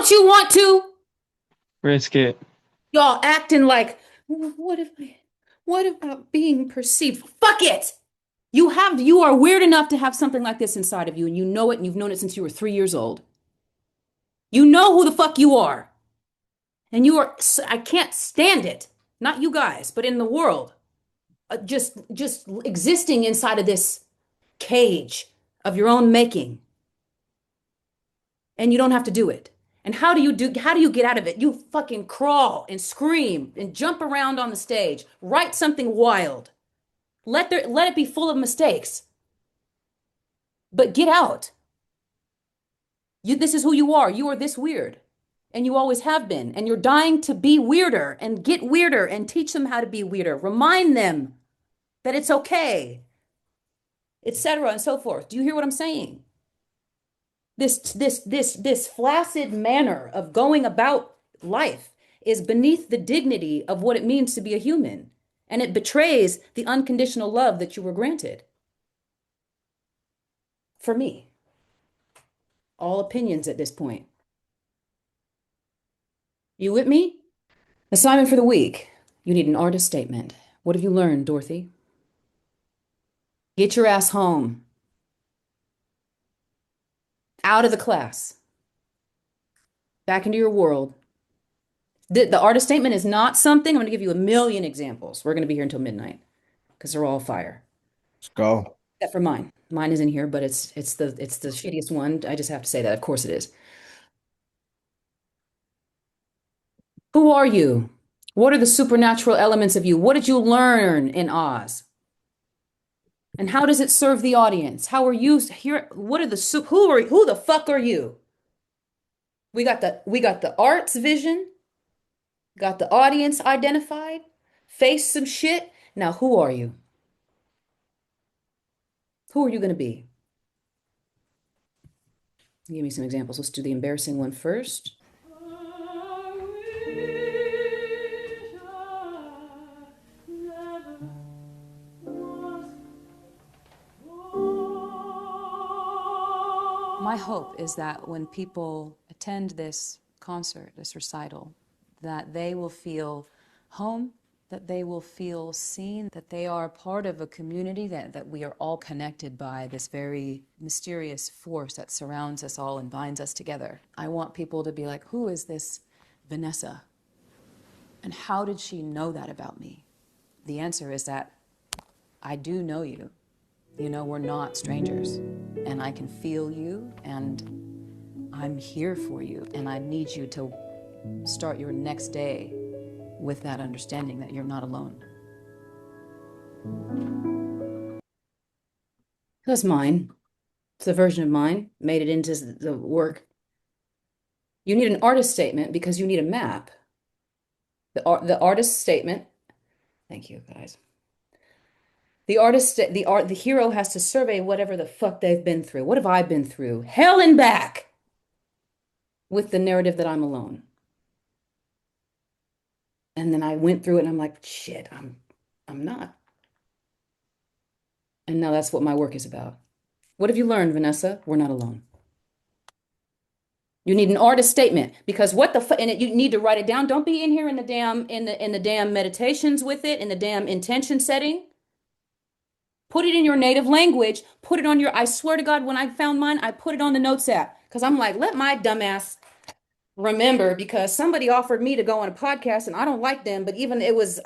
Don't you want to? Risk it. Y'all acting like, what if what about being perceived? Fuck it. You are weird enough to have something like this inside of you, and you know it, and you've known it since you were 3 years old. You know who the fuck you are. And you are, I can't stand it. Not you guys, but in the world. Just existing inside of this cage of your own making. And you don't have to do it. And how do you get out of it? You fucking crawl and scream and jump around on the stage. Write something wild. Let it be full of mistakes. But get out. This is who you are. You are this weird. And you always have been. And you're dying to be weirder and get weirder and teach them how to be weirder. Remind them that it's okay, etc. and so forth. Do you hear what I'm saying? This flaccid manner of going about life is beneath the dignity of what it means to be a human. And it betrays the unconditional love that you were granted. For me, all opinions at this point. You with me? Assignment for the week. You need an artist statement. What have you learned, Dorothy? Get your ass home. Out of the class. Back into your world. The artist statement is not something, I'm going to give you a million examples. We're going to be here until midnight because they're all fire. Let's go. Except for mine. Mine is in here, but it's the shittiest one. I just have to say that. Of course it is. Who are you? What are the supernatural elements of you? What did you learn in Oz? And how does it serve the audience? How are you here? What are the who the fuck are you? We got the arts vision, got the audience identified, face some shit. Now who are you? Who are you going to be? Give me some examples. Let's do the embarrassing one first. My hope is that when people attend this concert, this recital, that they will feel home, that they will feel seen, that they are part of a community, that we are all connected by this very mysterious force that surrounds us all and binds us together. I want people to be like, who is this Vanessa? And how did she know that about me? The answer is that I do know you. You know, we're not strangers, and I can feel you, and I'm here for you, and I need you to start your next day with that understanding that you're not alone. That's mine. It's a version of mine, made it into the work. You need an artist statement because you need a map. The artist statement, thank you guys. The hero has to survey whatever the fuck they've been through. What have I been through? Hell and back with the narrative that I'm alone. And then I went through it and I'm like, shit, I'm not. And now that's what my work is about. What have you learned, Vanessa? We're not alone. You need an artist statement because what the fuck, and you need to write it down. Don't be in here in the damn meditations with it, in the damn intention setting. Put it in your native language. Put it on your, I swear to God, when I found mine, I put it on the notes app because I'm like, let my dumbass remember because somebody offered me to go on a podcast and I don't like them, but even it was,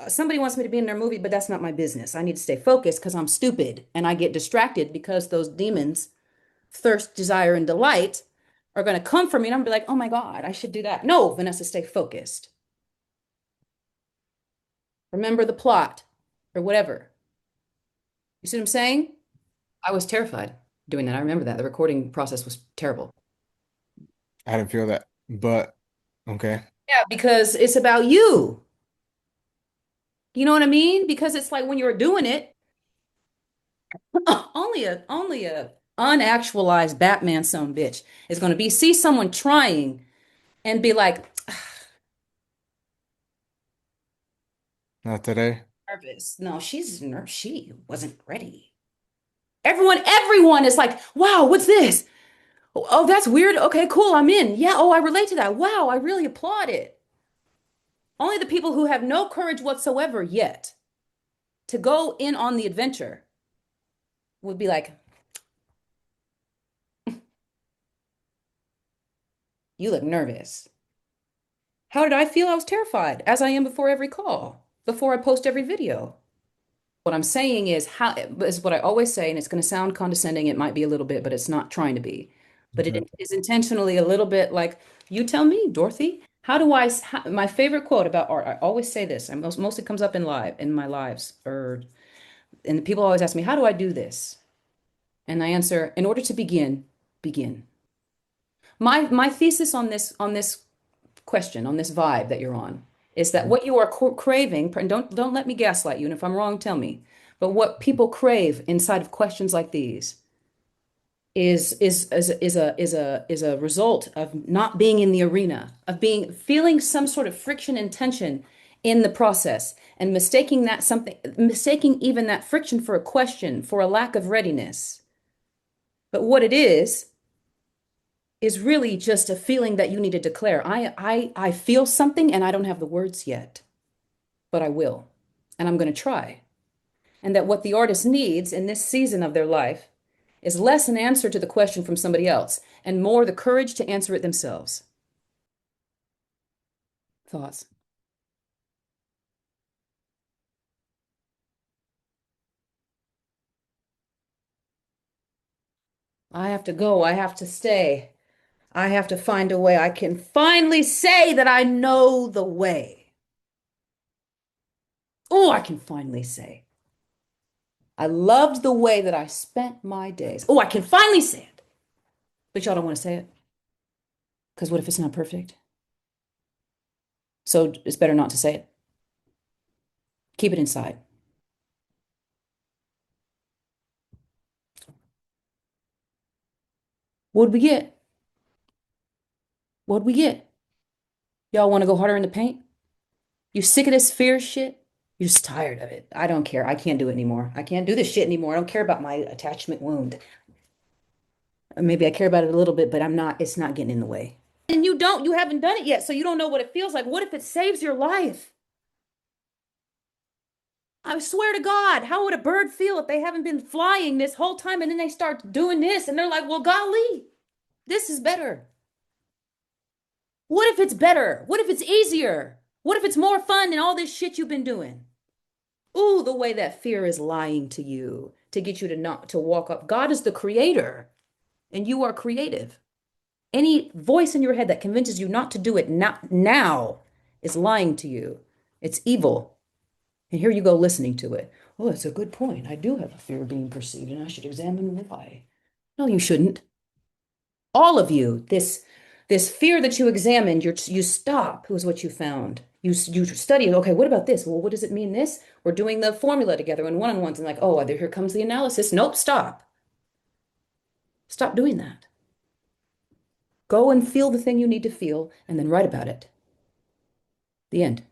somebody wants me to be in their movie, but that's not my business. I need to stay focused because I'm stupid and I get distracted because those demons, thirst, desire, and delight are going to come for me and I'm gonna be like, oh my God, I should do that. No, Vanessa, stay focused. Remember the plot or whatever. You see what I'm saying? I was terrified doing that. I remember that. The recording process was terrible. I didn't feel that, but okay. Yeah, because it's about you. You know what I mean? Because it's like when you're doing it, only a unactualized Batman son bitch is going to be see someone trying and be like Not today. nervous. No, she's nervous. She wasn't ready. Everyone is like, wow, what's this? Oh, that's weird. Okay, cool. I'm in. Yeah. Oh, I relate to that. Wow. I really applaud it. Only the people who have no courage whatsoever yet to go in on the adventure would be like, you look nervous. How did I feel? I was terrified, as I am before every call, before I post every video. What I'm saying is what I always say, and it's going to sound condescending. It might be a little bit, but it's not trying to be. But Okay. it is intentionally a little bit like, you tell me, Dorothy, my favorite quote about art, I always say this, and mostly comes up in my lives, and people always ask me, how do I do this? And I answer, in order to begin, begin. My thesis on this question, on this vibe that you're on, is that what you are craving, and don't let me gaslight you, and if I'm wrong, tell me. But what people crave inside of questions like these is a result of not being in the arena, of being feeling some sort of friction and tension in the process, and mistaking even that friction for a question, for a lack of readiness. But what it is really just a feeling that you need to declare. I feel something and I don't have the words yet, but I will. And I'm going to try. And that what the artist needs in this season of their life is less an answer to the question from somebody else and more the courage to answer it themselves. Thoughts? I have to go. I have to stay. I have to find a way I can finally say that I know the way. Oh, I can finally say. I loved the way that I spent my days. Oh, I can finally say it. But y'all don't want to say it. Because what if it's not perfect? So it's better not to say it. Keep it inside. What'd we get? What'd we get? Y'all want to go harder in the paint? You sick of this fear shit? You're just tired of it. I don't care. I can't do it anymore. I can't do this shit anymore. I don't care about my attachment wound. Maybe I care about it a little bit, but it's not getting in the way. And you haven't done it yet, so you don't know what it feels like. What if it saves your life? I swear to God, how would a bird feel if they haven't been flying this whole time and then they start doing this and they're like, well, golly, this is better. What if it's better? What if it's easier? What if it's more fun than all this shit you've been doing? Ooh, the way that fear is lying to you to get you to not to walk up. God is the creator and you are creative. Any voice in your head that convinces you not to do it now is lying to you. It's evil. And here you go listening to it. Oh, that's a good point. I do have a fear of being perceived and I should examine why. No, you shouldn't. All of you, this fear that you examined, you stop, was what you found. You study, okay, what about this? Well, what does it mean this? We're doing the formula together in one-on-ones and like, oh, here comes the analysis. Nope, stop. Stop doing that. Go and feel the thing you need to feel and then write about it. The end.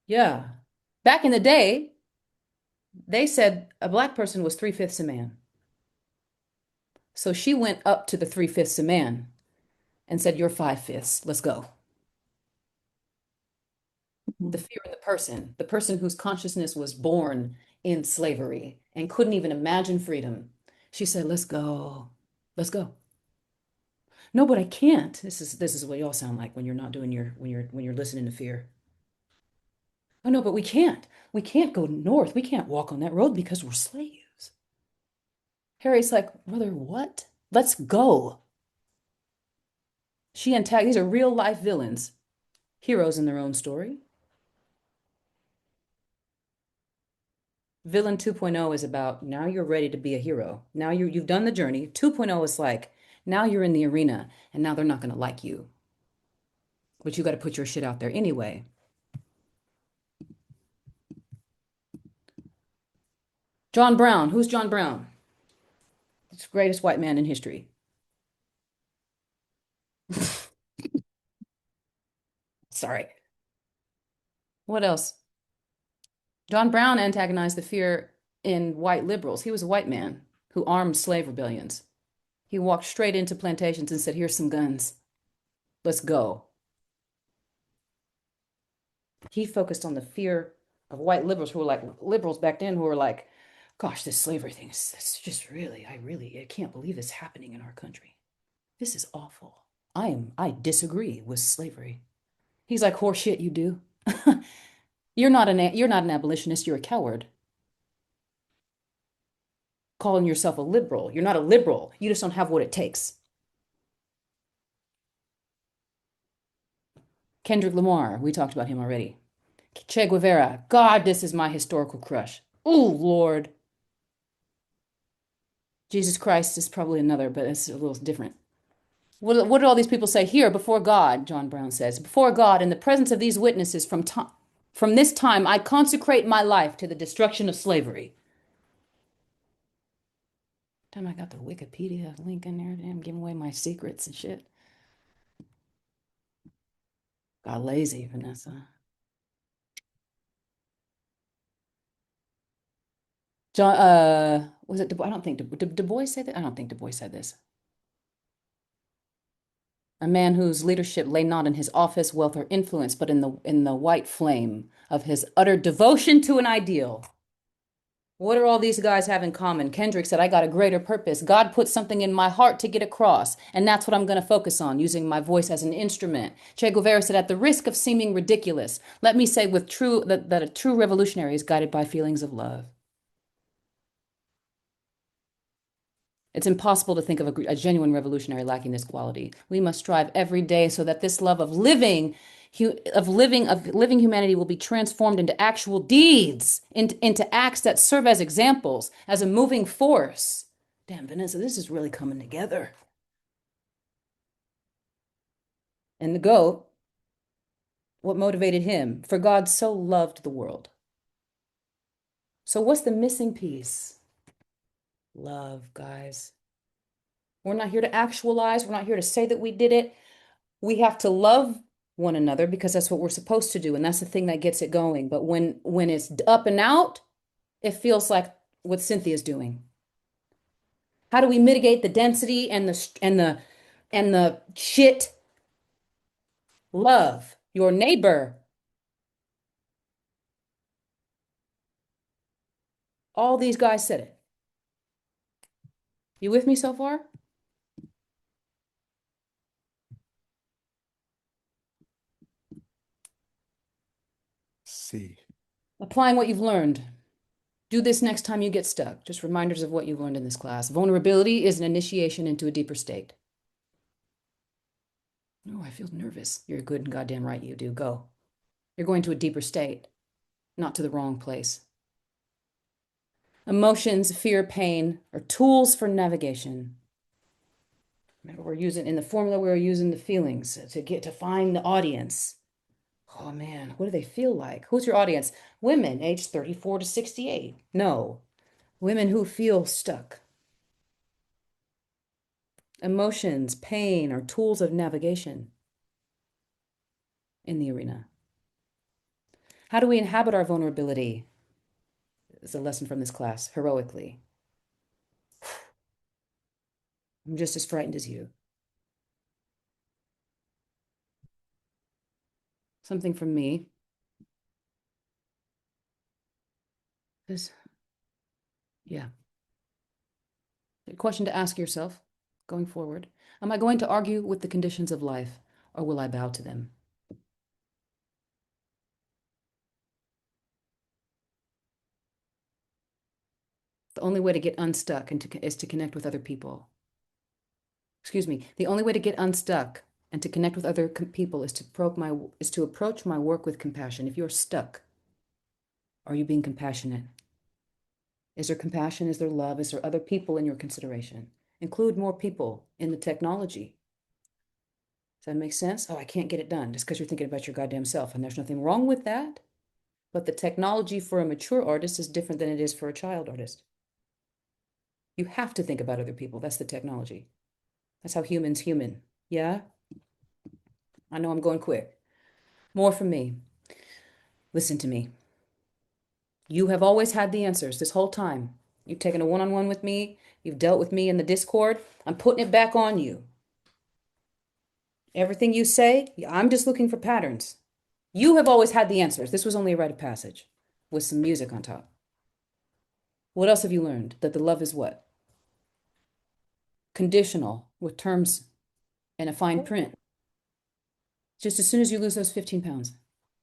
Yeah. Back in the day, they said a black person was three-fifths a man. So she went up to the three-fifths a man and said, "You're five-fifths. Let's go." The fear in the person whose consciousness was born in slavery and couldn't even imagine freedom. She said, "Let's go. Let's go." No, but I can't. This is what y'all sound like when you're not doing your when you're listening to fear. Oh no, but we can't. We can't go north. We can't walk on that road because we're slaves. Harry's like, "Brother, what? Let's go." These are real life villains, heroes in their own story. Villain 2.0 is about now you're ready to be a hero. Now you've done the journey. 2.0 is like now you're in the arena and now they're not going to like you. But you got to put your shit out there anyway. John Brown. Who's John Brown? He's the greatest white man in history. Sorry. What else? John Brown antagonized the fear in white liberals. He was a white man who armed slave rebellions. He walked straight into plantations and said, "Here's some guns. Let's go." He focused on the fear of white liberals who were like liberals back then who were like, "Gosh, this slavery thing is it's just I can't believe it's happening in our country. This is awful. I disagree with slavery." He's like, "Horseshit, you do. You're not an abolitionist, you're a coward. Calling yourself a liberal. You're not a liberal. You just don't have what it takes." Kendrick Lamar, we talked about him already. Che Guevara, God, this is my historical crush. Oh, Lord. Jesus Christ is probably another, but it's a little different. What did all these people say here before God? John Brown says, "Before God, in the presence of these witnesses from this time, I consecrate my life to the destruction of slavery." Damn, I got the Wikipedia link in there. Damn, giving away my secrets and shit. Got lazy, Vanessa. John, was it I don't think Du Bois said that. I don't think Du Bois said this. A man whose leadership lay not in his office, wealth, or influence, but in the white flame of his utter devotion to an ideal. What do all these guys have in common? Kendrick said, "I got a greater purpose. God put something in my heart to get across, and that's what I'm going to focus on, using my voice as an instrument." Che Guevara said, "At the risk of seeming ridiculous, let me say with that a true revolutionary is guided by feelings of love." It's impossible to think of a genuine revolutionary lacking this quality. We must strive every day so that this love of living humanity will be transformed into actual deeds, into acts that serve as examples, as a moving force. Damn, Vanessa, this is really coming together. And the goat, what motivated him? For God so loved the world. So what's the missing piece? Love, guys. We're not here to actualize. We're not here to say that we did it. We have to love one another because that's what we're supposed to do, and that's the thing that gets it going. But when it's up and out, it feels like what Cynthia's doing. How do we mitigate the density and the shit? Love your neighbor. All these guys said it. You with me so far? See. Applying what you've learned. Do this next time you get stuck. Just reminders of what you've learned in this class. Vulnerability is an initiation into a deeper state. Oh, I feel nervous. You're good and goddamn right you do. Go. You're going to a deeper state, not to the wrong place. Emotions, fear, pain are tools for navigation. Remember, we're using in the formula, we're using the feelings to find the audience. Oh man, what do they feel like? Who's your audience? Women aged 34 to 68. No, women who feel stuck. Emotions, pain are tools of navigation in the arena. How do we inhabit our vulnerability? It's a lesson from this class, heroically. I'm just as frightened as you. Something from me. This, yeah. A question to ask yourself going forward. Am I going to argue with the conditions of life, or will I bow to them? The only way to get unstuck is to connect with other people. Excuse me. The only way to get unstuck and to connect with other people is to approach my work with compassion. If you're stuck, are you being compassionate? Is there compassion? Is there love? Is there other people in your consideration? Include more people in the technology. Does that make sense? Oh, I can't get it done just because you're thinking about your goddamn self. And there's nothing wrong with that. But the technology for a mature artist is different than it is for a child artist. You have to think about other people. That's the technology. That's how humans human. Yeah? I know I'm going quick. More from me. Listen to me. You have always had the answers this whole time. You've taken a one-on-one with me. You've dealt with me in the Discord. I'm putting it back on you. Everything you say, I'm just looking for patterns. You have always had the answers. This was only a rite of passage with some music on top. What else have you learned? That the love is what? Conditional, with terms and a fine print. Just as soon as you lose those 15 pounds,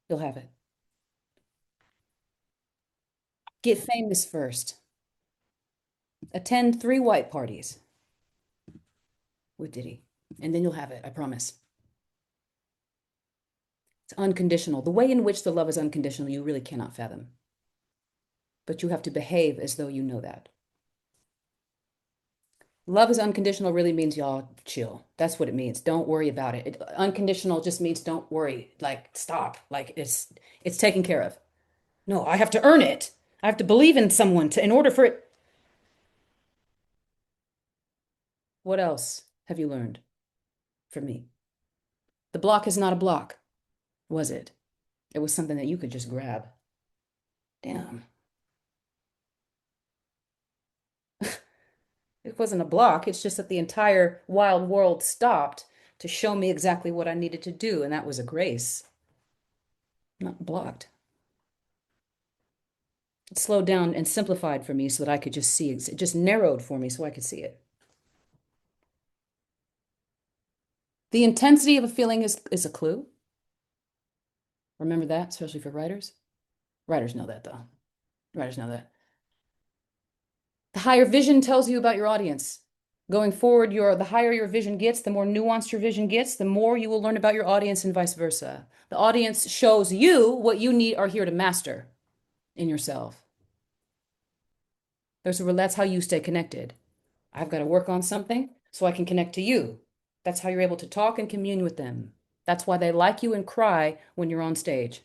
you'll have it. Get famous first. Attend 3 white parties with Diddy, and then you'll have it, I promise. It's unconditional. The way in which the love is unconditional, you really cannot fathom. But you have to behave as though you know that. Love is unconditional really means y'all chill. That's what it means. Don't worry about it. Unconditional just means don't worry. Like stop. Like it's taken care of. No, I have to earn it. I have to believe in someone to in order for it. What else have you learned from me? The block is not a block, was it? It was something that you could just grab. Damn. It wasn't a block. It's just that the entire wild world stopped to show me exactly what I needed to do, and that was a grace, not blocked. It slowed down and simplified for me so that I could just see it. It just narrowed for me so I could see it. The intensity of a feeling is a clue. Remember that, especially for writers. Writers know that, though. Writers know that. The higher vision tells you about your audience. Going forward, the higher your vision gets, the more nuanced your vision gets, the more you will learn about your audience and vice versa. The audience shows you what you need are here to master in yourself. That's how you stay connected. I've got to work on something so I can connect to you. That's how you're able to talk and commune with them. That's why they like you and cry when you're on stage.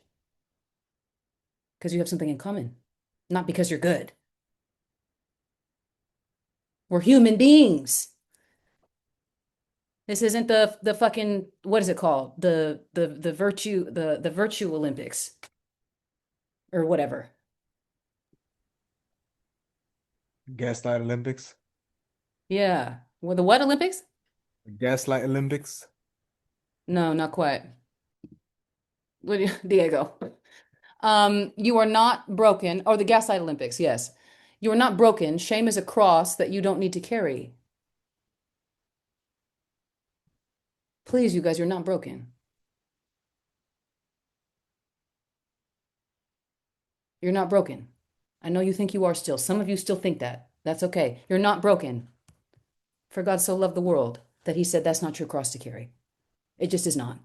Because you have something in common, not because you're good. We're human beings. This isn't the fucking what is it called? The virtue Olympics or whatever. Gaslight Olympics. Yeah. Well, the what Olympics? Gaslight Olympics. No, not quite. Diego. You are not broken. Or the Gaslight Olympics, yes. You are not broken. Shame is a cross that you don't need to carry. Please, you guys, you're not broken. You're not broken. I know you think you are still. Some of you still think that. That's okay. You're not broken. For God so loved the world that he said that's not your cross to carry. It just is not.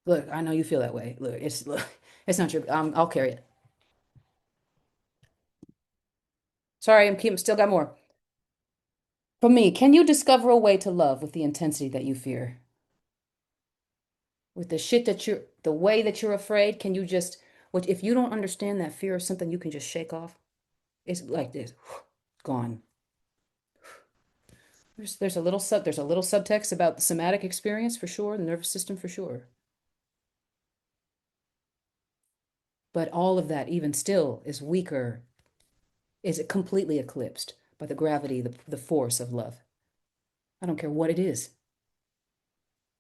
Look, I know you feel that way. Look, it's not your, I'll carry it. Sorry, still got more. For me, can you discover a way to love with the intensity that you fear? With the shit the way that you're afraid, can you just, what if you don't understand that fear is something you can just shake off? It's like this, gone. There's a little subtext about the somatic experience for sure, the nervous system for sure. But all of that, even still, is weaker, is completely eclipsed by the gravity, the force of love. I don't care what it is.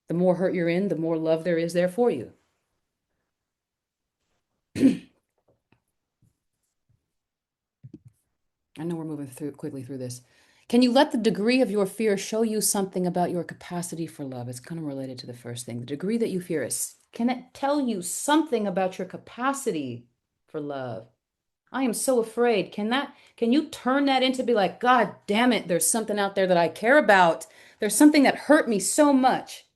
The more hurt you're in, the more love there is there for you. I know we're moving quickly through this. Can you let the degree of your fear show you something about your capacity for love? It's kind of related to the first thing. The degree that you fear is, can it tell you something about your capacity for love? I am so afraid. Can you turn that into be like, God damn it, there's something out there that I care about. There's something that hurt me so much.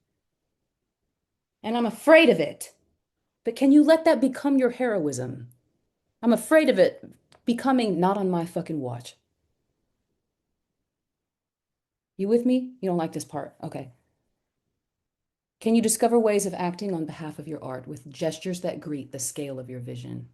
And I'm afraid of it. But can you let that become your heroism? I'm afraid of it becoming not on my fucking watch. You with me? You don't like this part. Okay. Can you discover ways of acting on behalf of your art with gestures that greet the scale of your vision?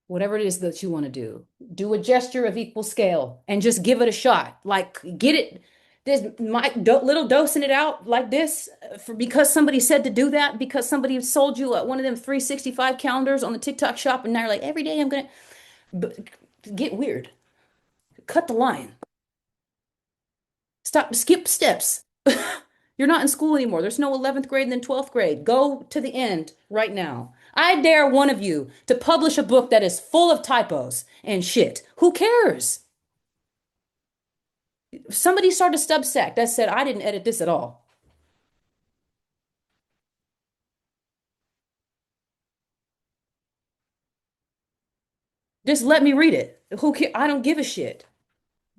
Whatever it is that you want to do a gesture of equal scale and just give it a shot. Like, get it. This little dosing it out like this for because somebody said to do that, because somebody sold you one of them 365 calendars on the TikTok shop, and now you're like, every day I'm gonna get weird. Cut the line. Stop, skip steps. You're not in school anymore. There's no 11th grade and then 12th grade. Go to the end right now. I dare one of you to publish a book that is full of typos and shit. Who cares? Somebody started a Substack that said, I didn't edit this at all. Just let me read it. Who cares? I don't give a shit.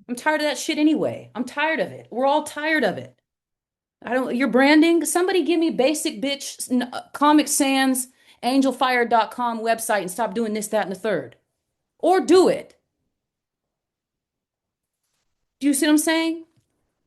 I'm tired of that shit anyway. I'm tired of it. We're all tired of it. Your branding, somebody give me basic bitch Comic Sans angelfire.com website and stop doing this, that, and the third. Or do it. Do you see what I'm saying?